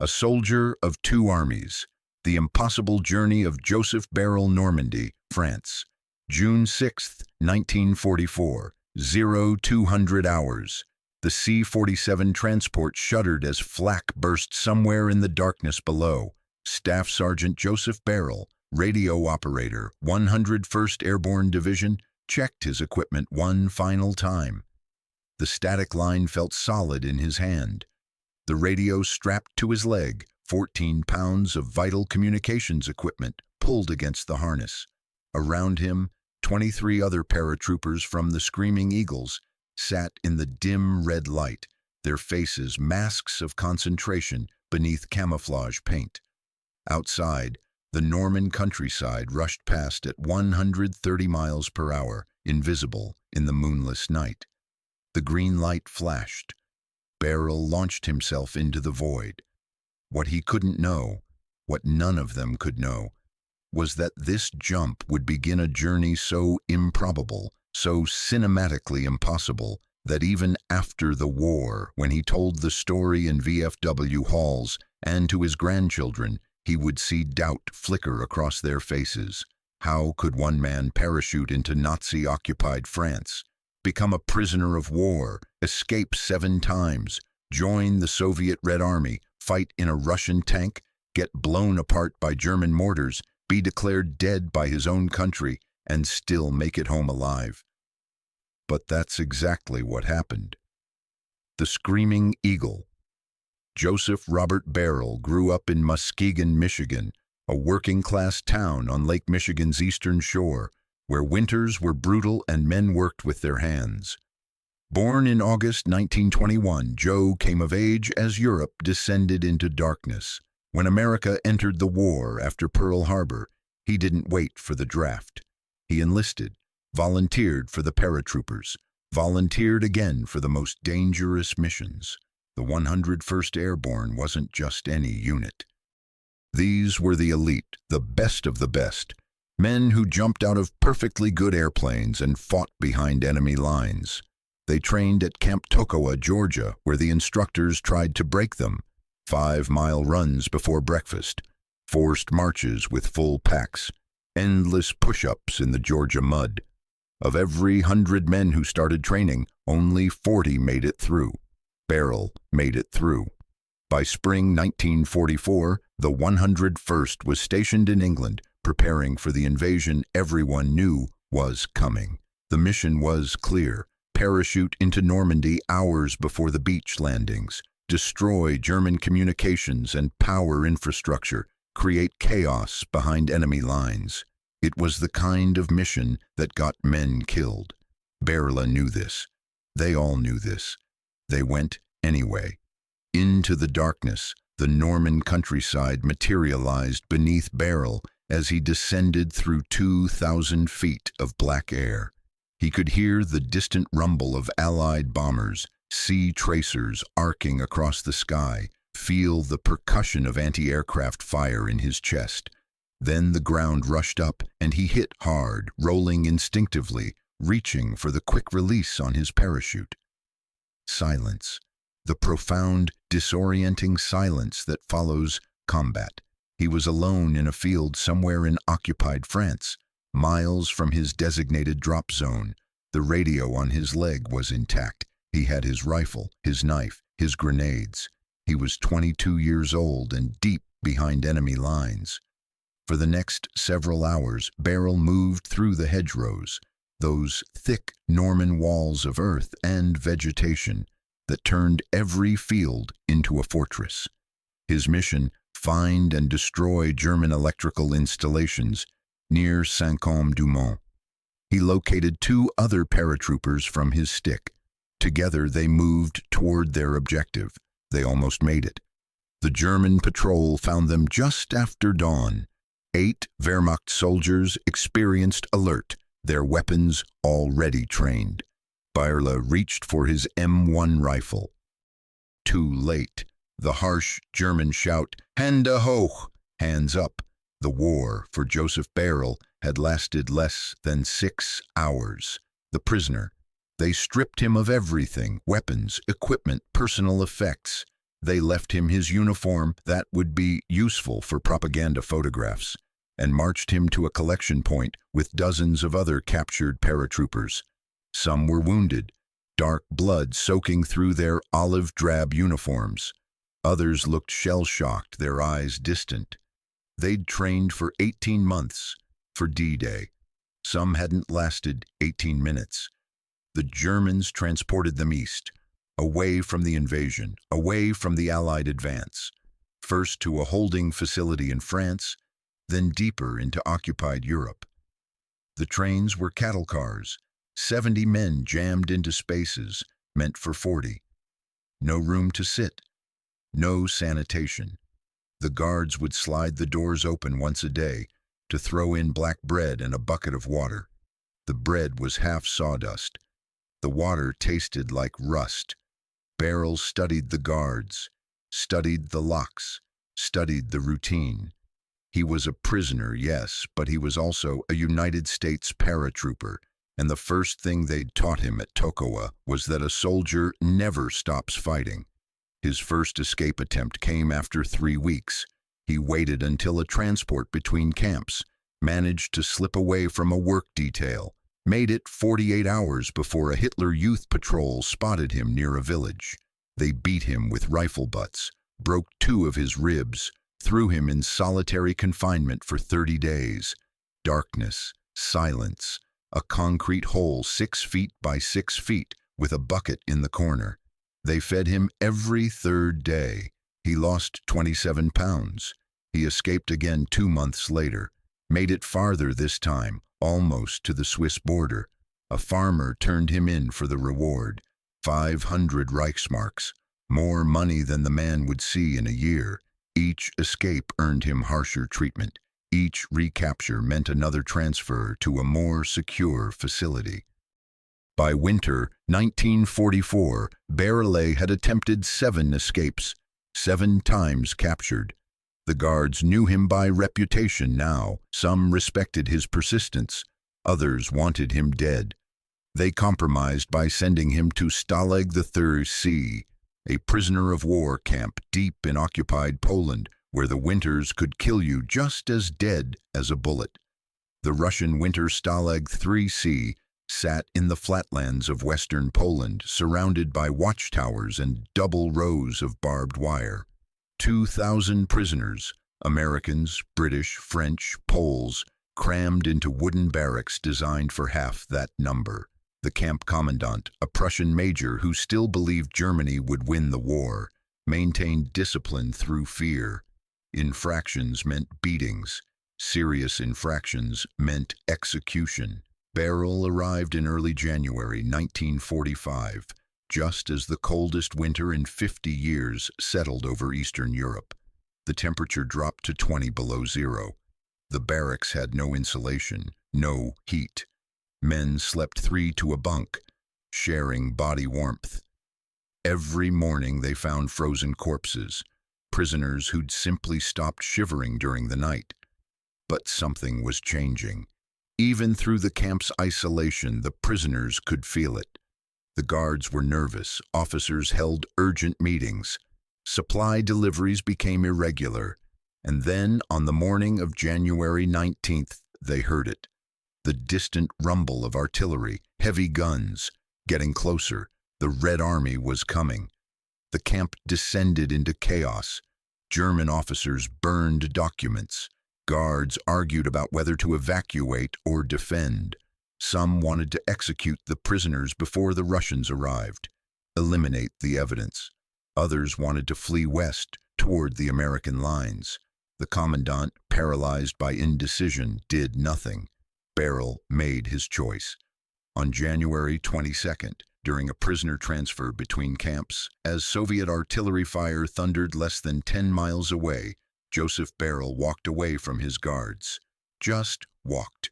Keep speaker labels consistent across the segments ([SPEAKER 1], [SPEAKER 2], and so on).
[SPEAKER 1] A soldier of two armies. The impossible journey of Joseph Beyrle, Normandy, France. June 6, 1944, 0200 hours. The C-47 transport shuddered as flak burst somewhere in the darkness below. Staff Sergeant Joseph Beyrle, radio operator, 101st Airborne Division, checked his equipment one final time. The static line felt solid in his hand. The radio strapped to his leg, 14 pounds of vital communications equipment pulled against the harness. Around him, 23 other paratroopers from the Screaming Eagles sat in the dim red light, their faces masks of concentration beneath camouflage paint. Outside, the Norman countryside rushed past at 130 miles per hour, invisible in the moonless night. The green light flashed. Beyrle launched himself into the void. What he couldn't know, what none of them could know, was that this jump would begin a journey so improbable, so cinematically impossible, that even after the war, when he told the story in VFW halls and to his grandchildren, he would see doubt flicker across their faces. How could one man parachute into Nazi-occupied France, become a prisoner of war, escape 7 times, join the Soviet Red Army, fight in a Russian tank, get blown apart by German mortars, be declared dead by his own country, and still make it home alive? But that's exactly what happened. The Screaming Eagle. Joseph Robert Beyrle grew up in Muskegon, Michigan, a working-class town on Lake Michigan's eastern shore, where winters were brutal and men worked with their hands. Born in August 1921, Joe came of age as Europe descended into darkness. When America entered the war after Pearl Harbor, he didn't wait for the draft. He enlisted, volunteered for the paratroopers, volunteered again for the most dangerous missions. The 101st Airborne wasn't just any unit. These were the elite, the best of the best, men who jumped out of perfectly good airplanes and fought behind enemy lines. They trained at Camp Toccoa, Georgia, where the instructors tried to break them. 5-mile runs before breakfast, forced marches with full packs, endless push-ups in the Georgia mud. Of every 100 men who started training, only 40 made it through. Beyrle made it through. By spring 1944, the 101st was stationed in England, preparing for the invasion everyone knew was coming. The mission was clear: parachute into Normandy hours before the beach landings, destroy German communications and power infrastructure, create chaos behind enemy lines. It was the kind of mission that got men killed. Beyrle knew this. They all knew this. They went anyway. Into the darkness, the Norman countryside materialized beneath Beyrle as he descended through 2,000 feet of black air. He could hear the distant rumble of Allied bombers, see tracers arcing across the sky, feel the percussion of anti-aircraft fire in his chest. Then the ground rushed up, and he hit hard, rolling instinctively, reaching for the quick release on his parachute. Silence. The profound, disorienting silence that follows combat. He was alone in a field somewhere in occupied France, miles from his designated drop zone. The radio on his leg was intact. He had his rifle, his knife, his grenades. He was 22 years old and deep behind enemy lines. For the next several hours, Beyrle moved through the hedgerows, those thick Norman walls of earth and vegetation that turned every field into a fortress. His mission: find and destroy German electrical installations near Saint-Côme-du-Mont. He located 2 other paratroopers from his stick. Together they moved toward their objective. They almost made it. The German patrol found them just after dawn. 8 Wehrmacht soldiers, experienced, alert, their weapons already trained. Beyrle reached for his M1 rifle. Too late. The harsh German shout, "Hände hoch!" Hands up. The war, for Joseph Beyrle, had lasted less than 6 hours. The prisoner. They stripped him of everything: weapons, equipment, personal effects. They left him his uniform that would be useful for propaganda photographs and marched him to a collection point with dozens of other captured paratroopers. Some were wounded, dark blood soaking through their olive-drab uniforms. Others looked shell-shocked, their eyes distant. They'd trained for 18 months for D-Day. Some hadn't lasted 18 minutes. The Germans transported them east, away from the invasion, away from the Allied advance, first to a holding facility in France, then deeper into occupied Europe. The trains were cattle cars, 70 men jammed into spaces meant for 40. No room to sit, no sanitation. The guards would slide the doors open once a day to throw in black bread and a bucket of water. The bread was half sawdust. The water tasted like rust. Beyrle studied the guards, studied the locks, studied the routine. He was a prisoner, yes, but he was also a United States paratrooper, and the first thing they'd taught him at Tokowa was that a soldier never stops fighting. His first escape attempt came after 3 weeks. He waited until a transport between camps, managed to slip away from a work detail, made it 48 hours before a Hitler Youth patrol spotted him near a village. They beat him with rifle butts, broke 2 of his ribs, threw him in solitary confinement for 30 days. Darkness, silence, a concrete hole 6 feet by 6 feet with a bucket in the corner. They fed him every 3rd day. He lost 27 pounds. He escaped again 2 months later, made it farther this time, almost to the Swiss border. A farmer turned him in for the reward, 500 Reichsmarks, more money than the man would see in a year. Each escape earned him harsher treatment. Each recapture meant another transfer to a more secure facility. By winter 1944, Beyrle had attempted 7 escapes, 7 times captured. The guards knew him by reputation now. Some respected his persistence. Others wanted him dead. They compromised by sending him to Stalag WWII, a prisoner of war camp deep in occupied Poland, where the winters could kill you just as dead as a bullet. The Russian winter Stalag WWII sat in the flatlands of western Poland, surrounded by watchtowers and double rows of barbed wire. 2,000 prisoners, Americans, British, French, Poles, crammed into wooden barracks designed for half that number. The camp commandant, a Prussian major who still believed Germany would win the war, maintained discipline through fear. Infractions meant beatings. Serious infractions meant execution. Beyrle arrived in early January 1945, just as the coldest winter in 50 years settled over Eastern Europe. The temperature dropped to 20 below zero. The barracks had no insulation, no heat. Men slept 3 to a bunk, sharing body warmth. Every morning they found frozen corpses, prisoners who'd simply stopped shivering during the night. But something was changing. Even through the camp's isolation, the prisoners could feel it. The guards were nervous. Officers held urgent meetings. Supply deliveries became irregular. And then, on the morning of January 19th, they heard it. The distant rumble of artillery, heavy guns, getting closer. The Red Army was coming. The camp descended into chaos. German officers burned documents. Guards argued about whether to evacuate or defend. Some wanted to execute the prisoners before the Russians arrived, eliminate the evidence. Others wanted to flee west toward the American lines. The commandant, paralyzed by indecision, did nothing. Beyrle made his choice. On January 22nd, during a prisoner transfer between camps, as Soviet artillery fire thundered less than 10 miles away, Joseph Beyrle walked away from his guards. Just walked.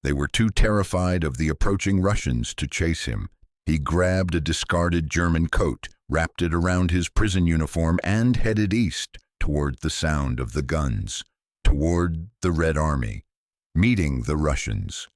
[SPEAKER 1] They were too terrified of the approaching Russians to chase him. He grabbed a discarded German coat, wrapped it around his prison uniform, and headed east toward the sound of the guns, toward the Red Army, meeting the Russians.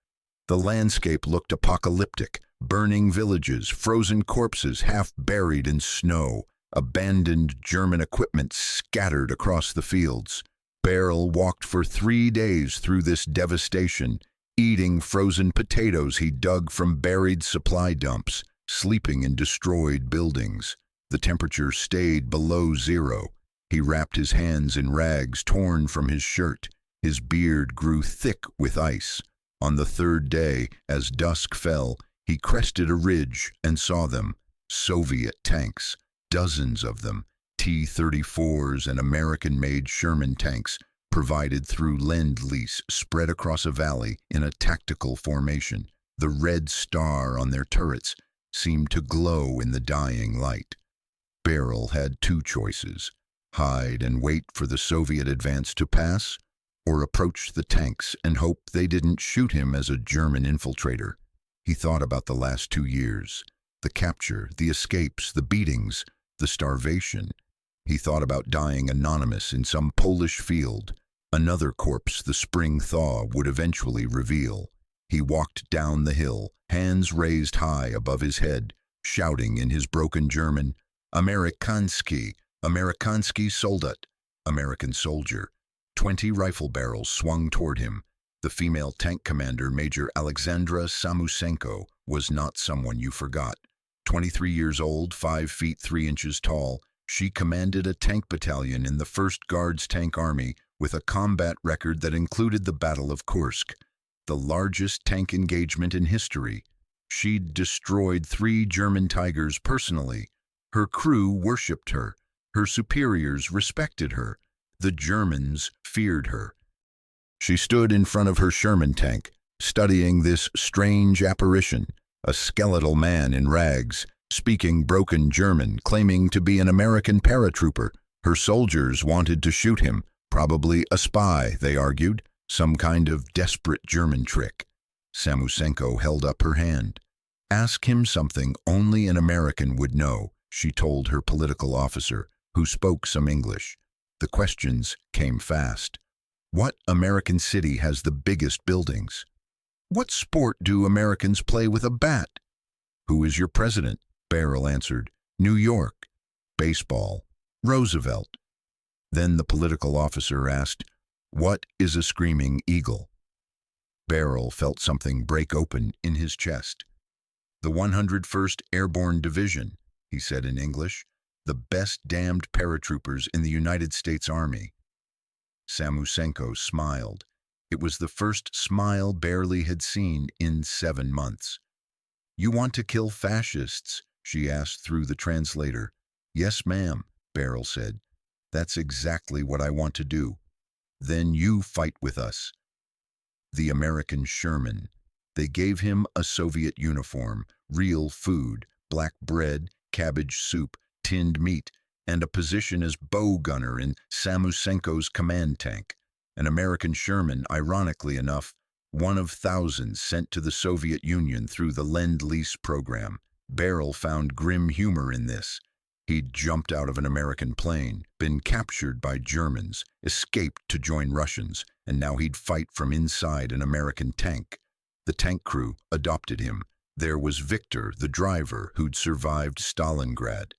[SPEAKER 1] The landscape looked apocalyptic, burning villages, frozen corpses half buried in snow, Abandoned German equipment scattered across the fields. Beyrle walked for 3 days through this devastation, eating frozen potatoes he dug from buried supply dumps, sleeping in destroyed buildings. The temperature stayed below zero. He wrapped his hands in rags torn from his shirt. His beard grew thick with ice. On the 3rd day, as dusk fell, he crested a ridge and saw them. Soviet tanks, dozens of them, T-34s and American-made Sherman tanks, provided through Lend-Lease, spread across a valley in a tactical formation. The red star on their turrets seemed to glow in the dying light. Beyrle had 2 choices: hide and wait for the Soviet advance to pass, or approach the tanks and hope they didn't shoot him as a German infiltrator. He thought about the last 2 years, the capture, the escapes, the beatings, the starvation. He thought about dying anonymous in some Polish field. Another corpse the spring thaw would eventually reveal. He walked down the hill, hands raised high above his head, shouting in his broken German, "Amerikanski, Amerikanski Soldat," American soldier. 20 rifle barrels swung toward him. The female tank commander, Major Alexandra Samusenko, was not someone you forgot. 23 years old, 5 feet 3 inches tall, she commanded a tank battalion in the 1st Guards Tank Army with a combat record that included the Battle of Kursk, the largest tank engagement in history. She'd destroyed 3 German Tigers personally. Her crew worshipped her. Her superiors respected her. The Germans feared her. She stood in front of her Sherman tank, studying this strange apparition, a skeletal man in rags, speaking broken German, claiming to be an American paratrooper. Her soldiers wanted to shoot him, probably a spy, they argued, some kind of desperate German trick. Samusenko held up her hand. "Ask him something only an American would know," she told her political officer, who spoke some English. The questions came fast. What American city has the biggest buildings? What sport do Americans play with a bat? Who is your president? Beyrle answered. New York. Baseball. Roosevelt. Then the political officer asked, "What is a screaming eagle?" Beyrle felt something break open in his chest. "The 101st Airborne Division," he said in English. "The best damned paratroopers in the United States Army." Samusenko smiled. It was the first smile Beyrle had seen in 7 months. "You want to kill fascists?" she asked through the translator. "Yes, ma'am," Beyrle said. "That's exactly what I want to do." "Then you fight with us." The American Sherman. They gave him a Soviet uniform, real food, black bread, cabbage soup, tinned meat, and a position as bow gunner in Samusenko's command tank. An American Sherman, ironically enough, one of thousands sent to the Soviet Union through the Lend-Lease program. Beyrle found grim humor in this. He'd jumped out of an American plane, been captured by Germans, escaped to join Russians, and now he'd fight from inside an American tank. The tank crew adopted him. There was Victor, the driver, who'd survived Stalingrad.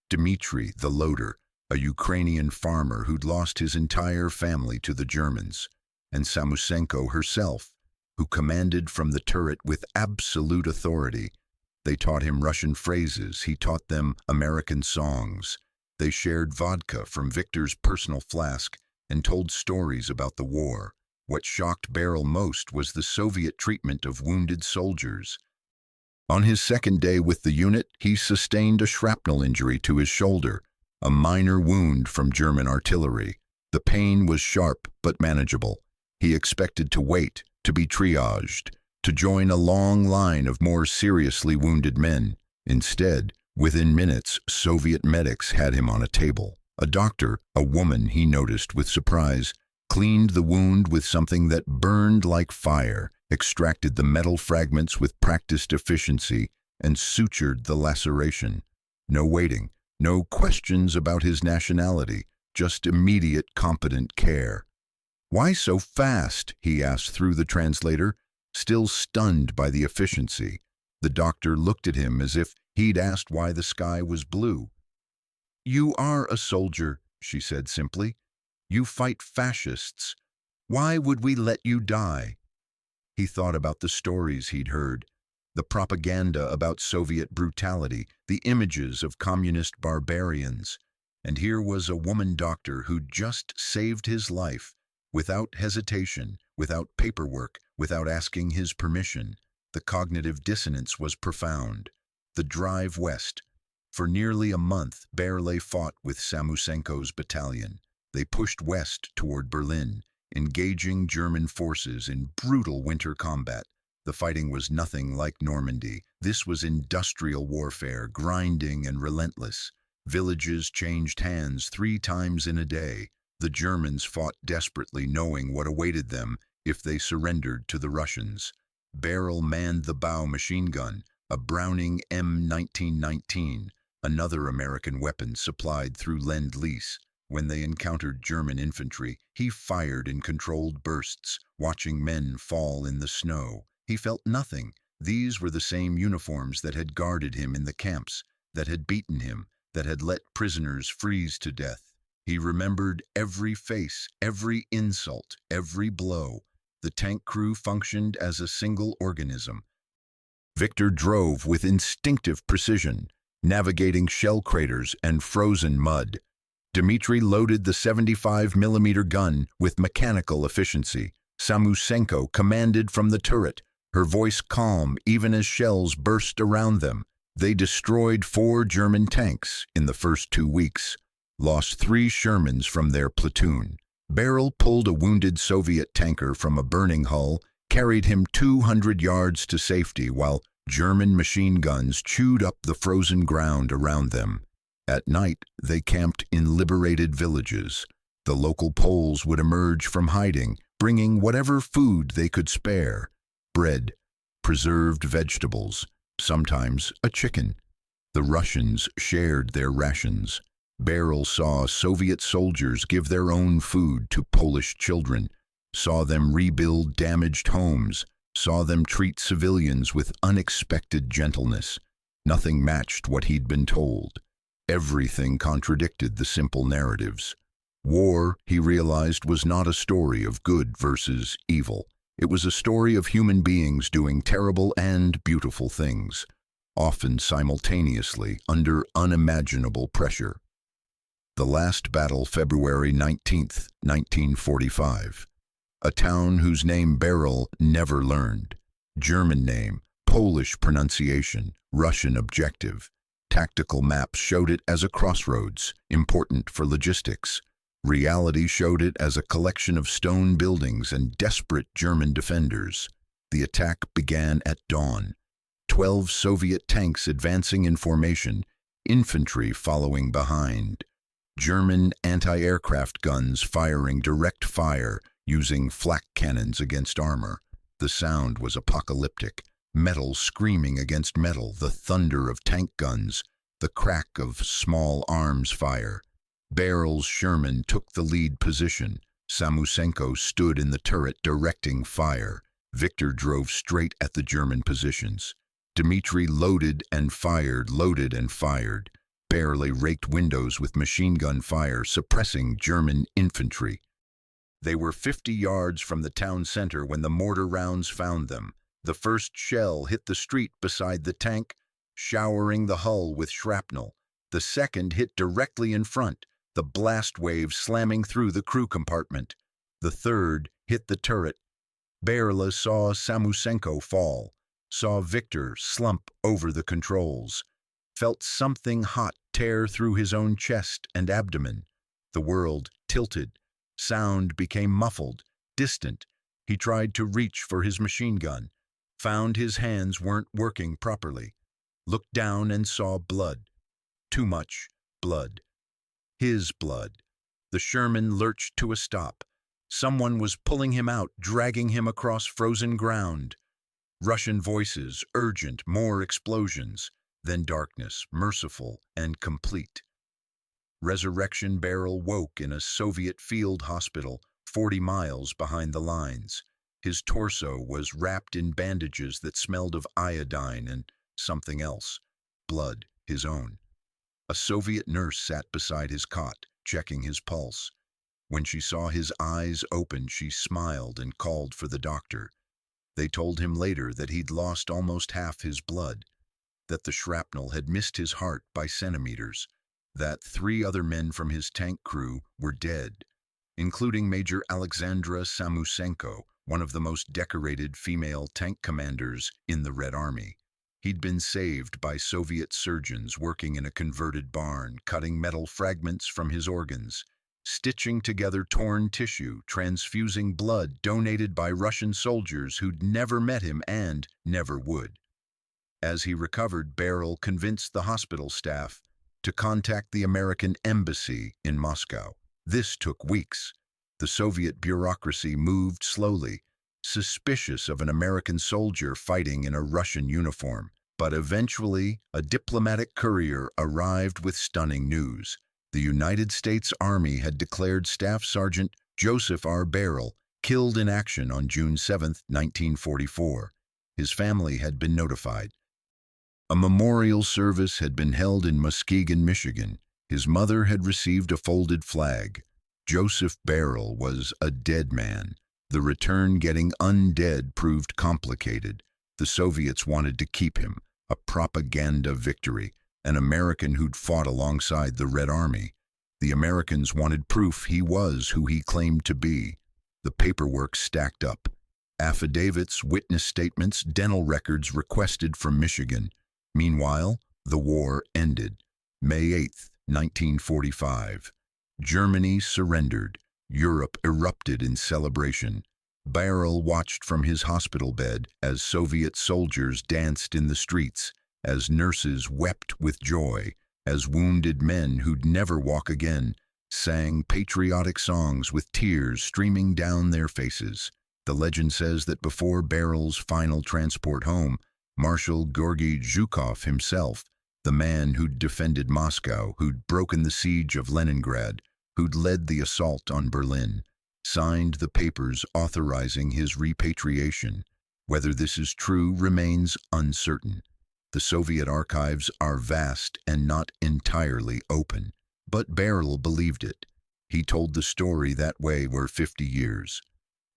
[SPEAKER 1] Dmitry, the loader, a Ukrainian farmer who'd lost his entire family to the Germans. And Samusenko herself, who commanded from the turret with absolute authority. They taught him Russian phrases, he taught them American songs. They shared vodka from Victor's personal flask and told stories about the war. What shocked Beyrle most was the Soviet treatment of wounded soldiers. On his 2nd day with the unit, he sustained a shrapnel injury to his shoulder, a minor wound from German artillery. The pain was sharp but manageable. He expected to wait, to be triaged, to join a long line of more seriously wounded men. Instead, within minutes, Soviet medics had him on a table. A doctor, a woman he noticed with surprise, cleaned the wound with something that burned like fire, extracted the metal fragments with practiced efficiency, and sutured the laceration. No waiting, no questions about his nationality, just immediate, competent care. "Why so fast?" he asked through the translator, still stunned by the efficiency. The doctor looked at him as if he'd asked why the sky was blue. "You are a soldier," she said simply. "You fight fascists. Why would we let you die?" He thought about the stories he'd heard, the propaganda about Soviet brutality, the images of communist barbarians. And here was a woman doctor who'd just saved his life, without hesitation, without paperwork, without asking his permission. The cognitive dissonance was profound. The drive west. For nearly a month, Beyrle fought with Samusenko's battalion. They pushed west toward Berlin, engaging German forces in brutal winter combat. The fighting was nothing like Normandy. This was industrial warfare, grinding and relentless. Villages changed hands 3 times in a day. The Germans fought desperately, knowing what awaited them if they surrendered to the Russians. Beyrle manned the bow machine gun, a Browning M1919, another American weapon supplied through Lend-Lease. When they encountered German infantry, he fired in controlled bursts, watching men fall in the snow. He felt nothing. These were the same uniforms that had guarded him in the camps, that had beaten him, that had let prisoners freeze to death. He remembered every face, every insult, every blow. The tank crew functioned as a single organism. Victor drove with instinctive precision, navigating shell craters and frozen mud. Dmitri loaded the 75mm gun with mechanical efficiency. Samusenko commanded from the turret, her voice calm even as shells burst around them. They destroyed 4 German tanks in the first 2 weeks, lost 3 Shermans from their platoon. Beyrle pulled a wounded Soviet tanker from a burning hull, carried him 200 yards to safety while German machine guns chewed up the frozen ground around them. At night, they camped in liberated villages. The local Poles would emerge from hiding, bringing whatever food they could spare: bread, preserved vegetables, sometimes a chicken. The Russians shared their rations. Beyrle saw Soviet soldiers give their own food to Polish children, saw them rebuild damaged homes, saw them treat civilians with unexpected gentleness. Nothing matched what he'd been told. Everything contradicted the simple narratives. War, he realized, was not a story of good versus evil. It was a story of human beings doing terrible and beautiful things, often simultaneously, under unimaginable pressure. The last battle, February 19th, 1945. A town whose name Beyrle never learned. German name, Polish pronunciation, Russian objective. Tactical maps showed it as a crossroads, important for logistics. Reality showed it as a collection of stone buildings and desperate German defenders. The attack began at dawn. 12 Soviet tanks advancing in formation, infantry following behind. German anti-aircraft guns firing direct fire, using flak cannons against armor. The sound was apocalyptic. Metal screaming against metal, the thunder of tank guns, the crack of small arms fire. Beyrle's Sherman took the lead position. Samusenko stood in the turret directing fire. Victor drove straight at the German positions. Dmitri loaded and fired, loaded and fired. Beyrle raked windows with machine gun fire, suppressing German infantry. They were 50 yards from the town center when the mortar rounds found them. The first shell hit the street beside the tank, showering the hull with shrapnel. The second hit directly in front, the blast wave slamming through the crew compartment. The third hit the turret. Beyrle saw Samusenko fall, saw Victor slump over the controls, felt something hot tear through his own chest and abdomen. The world tilted. Sound became muffled, distant. He tried to reach for his machine gun, found his hands weren't working properly, looked down and saw blood. Too much blood. His blood. The Sherman lurched to a stop. Someone was pulling him out, dragging him across frozen ground. Russian voices, urgent, more explosions. Then darkness, merciful and complete. Resurrection. Beyrle woke in a Soviet field hospital 40 miles behind the lines. His torso was wrapped in bandages that smelled of iodine and something else. Blood, his own. A Soviet nurse sat beside his cot, checking his pulse. When she saw his eyes open, she smiled and called for the doctor. They told him later that he'd lost almost half his blood, that the shrapnel had missed his heart by centimeters, that 3 other men from his tank crew were dead, including Major Alexandra Samusenko, one of the most decorated female tank commanders in the Red Army. He'd been saved by Soviet surgeons working in a converted barn, cutting metal fragments from his organs, stitching together torn tissue, transfusing blood donated by Russian soldiers who'd never met him and never would. As he recovered, Beyrle convinced the hospital staff to contact the American embassy in Moscow. This took weeks. The Soviet bureaucracy moved slowly, suspicious of an American soldier fighting in a Russian uniform. But eventually, a diplomatic courier arrived with stunning news. The United States Army had declared Staff Sergeant Joseph R. Beyrle killed in action on June 7, 1944. His family had been notified. A memorial service had been held in Muskegon, Michigan. His mother had received a folded flag. Joseph Beyrle was a dead man. The return getting undead proved complicated. The Soviets wanted to keep him, a propaganda victory, an American who'd fought alongside the Red Army. The Americans wanted proof he was who he claimed to be. The paperwork stacked up. Affidavits, witness statements, dental records requested from Michigan. Meanwhile, the war ended. May 8, 1945. Germany surrendered. Europe erupted in celebration. Beyrle watched from his hospital bed as Soviet soldiers danced in the streets, as nurses wept with joy, as wounded men who'd never walk again sang patriotic songs with tears streaming down their faces. The legend says that before Beyrole's final transport home, Marshal Georgy Zhukov himself, the man who'd defended Moscow, who'd broken the siege of Leningrad, who'd led the assault on Berlin, signed the papers authorizing his repatriation. Whether this is true remains uncertain. The Soviet archives are vast and not entirely open, but Beyrle believed it. He told the story that way for 50 years.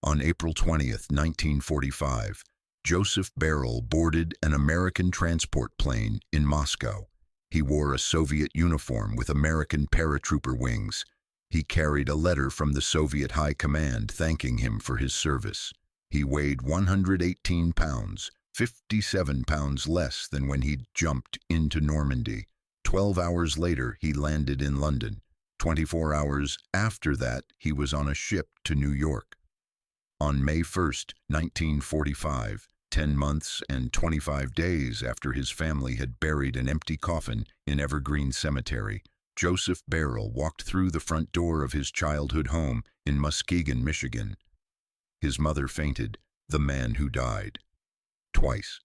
[SPEAKER 1] On April 20, 1945, Joseph Beyrle boarded an American transport plane in Moscow. He wore a Soviet uniform with American paratrooper wings. He carried a letter from the Soviet High Command thanking him for his service. He weighed 118 pounds, 57 pounds less than when he'd jumped into Normandy. 12 hours later, he landed in London. 24 hours after that, he was on a ship to New York. On May 1, 1945, 10 months and 25 days after his family had buried an empty coffin in Evergreen Cemetery, Joseph Beyrle walked through the front door of his childhood home in Muskegon, Michigan. His mother fainted, the man who died. Twice.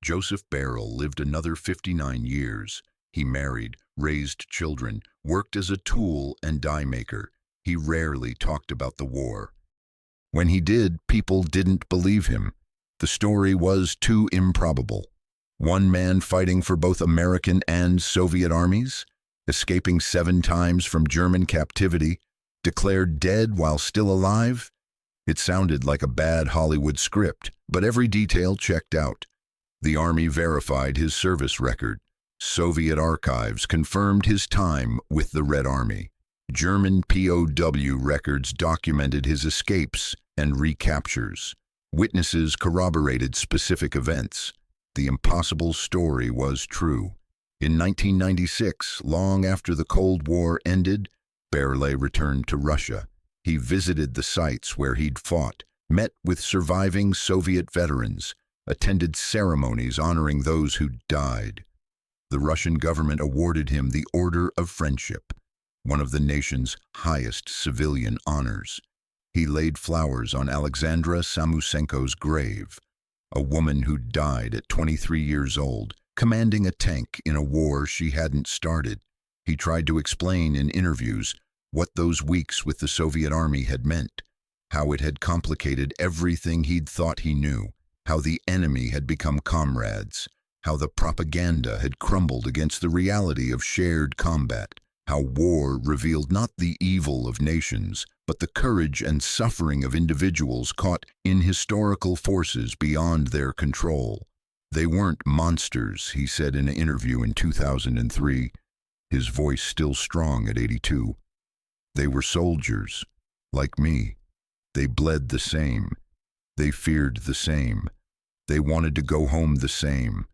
[SPEAKER 1] Joseph Beyrle lived another 59 years. He married, raised children, worked as a tool and die maker. He rarely talked about the war. When he did, people didn't believe him. The story was too improbable. One man fighting for both American and Soviet armies, escaping 7 times from German captivity, declared dead while still alive? It sounded like a bad Hollywood script, but every detail checked out. The Army verified his service record. Soviet archives confirmed his time with the Red Army. German POW records documented his escapes and recaptures. Witnesses corroborated specific events. The impossible story was true. In 1996, long after the Cold War ended, Beyrle returned to Russia. He visited the sites where he'd fought, met with surviving Soviet veterans, attended ceremonies honoring those who'd died. The Russian government awarded him the Order of Friendship, one of the nation's highest civilian honors. He laid flowers on Alexandra Samusenko's grave, a woman who died at 23 years old, commanding a tank in a war she hadn't started. He tried to explain in interviews what those weeks with the Soviet Army had meant, how it had complicated everything he'd thought he knew, how the enemy had become comrades, how the propaganda had crumbled against the reality of shared combat, how war revealed not the evil of nations, but the courage and suffering of individuals caught in historical forces beyond their control. They weren't monsters, he said in an interview in 2003, his voice still strong at 82. They were soldiers, like me. They bled the same. They feared the same. They wanted to go home the same.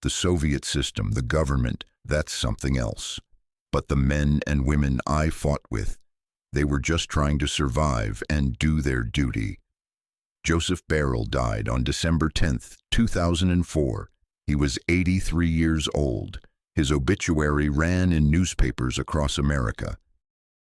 [SPEAKER 1] The Soviet system, the government, that's something else. But the men and women I fought with, they were just trying to survive and do their duty. Joseph Beyrle died on December 10, 2004. He was 83 years old. His obituary ran in newspapers across America.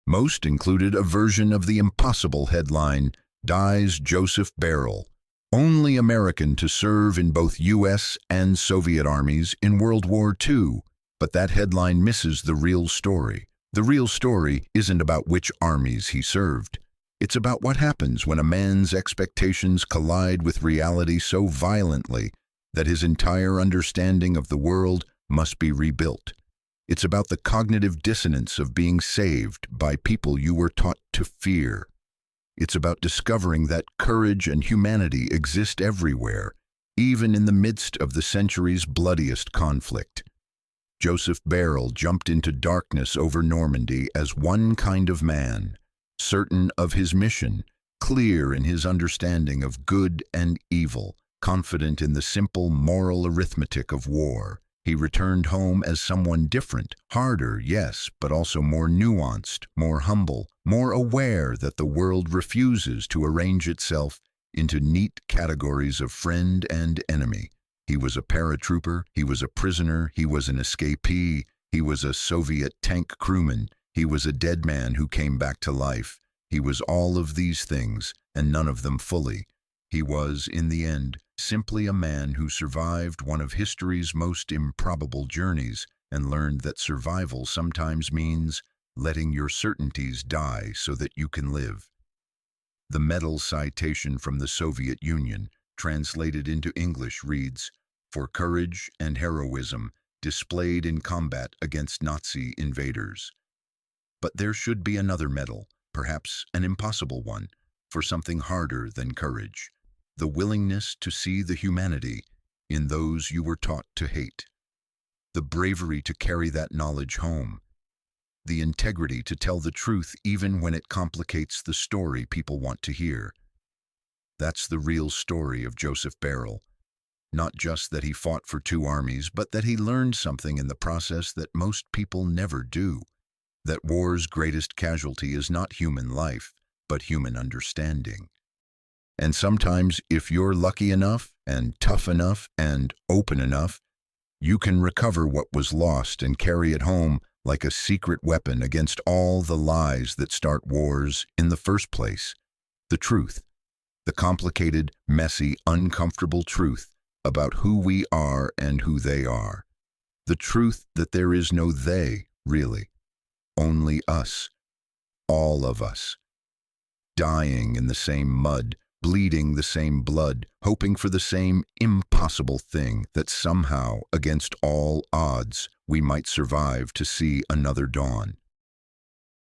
[SPEAKER 1] Most included a version of the impossible headline, "Dies Joseph Beyrle, only American to serve in both U.S. and Soviet armies in World War II." But that headline misses the real story. The real story isn't about which armies he served. It's about what happens when a man's expectations collide with reality so violently that his entire understanding of the world must be rebuilt. It's about the cognitive dissonance of being saved by people you were taught to fear. It's about discovering that courage and humanity exist everywhere, even in the midst of the century's bloodiest conflict. Joseph Beyrle jumped into darkness over Normandy as one kind of man, certain of his mission, clear in his understanding of good and evil, confident in the simple moral arithmetic of war. He returned home as someone different, harder, yes, but also more nuanced, more humble, more aware that the world refuses to arrange itself into neat categories of friend and enemy. He was a paratrooper, he was a prisoner, he was an escapee, he was a Soviet tank crewman, he was a dead man who came back to life. He was all of these things, and none of them fully. He was, in the end, simply a man who survived one of history's most improbable journeys and learned that survival sometimes means letting your certainties die so that you can live. The medal citation from the Soviet Union, translated into English, reads, "For courage and heroism displayed in combat against Nazi invaders." But there should be another medal, perhaps an impossible one, for something harder than courage: the willingness to see the humanity in those you were taught to hate, the bravery to carry that knowledge home, the integrity to tell the truth even when it complicates the story people want to hear. That's the real story of Joseph Beyrle. Not just that he fought for two armies, but that he learned something in the process that most people never do. That war's greatest casualty is not human life, but human understanding. And sometimes, if you're lucky enough, and tough enough, and open enough, you can recover what was lost and carry it home like a secret weapon against all the lies that start wars in the first place. The truth. The complicated, messy, uncomfortable truth about who we are and who they are. The truth that there is no they, really. Only us. All of us. Dying in the same mud, bleeding the same blood, hoping for the same impossible thing, that somehow, against all odds, we might survive to see another dawn.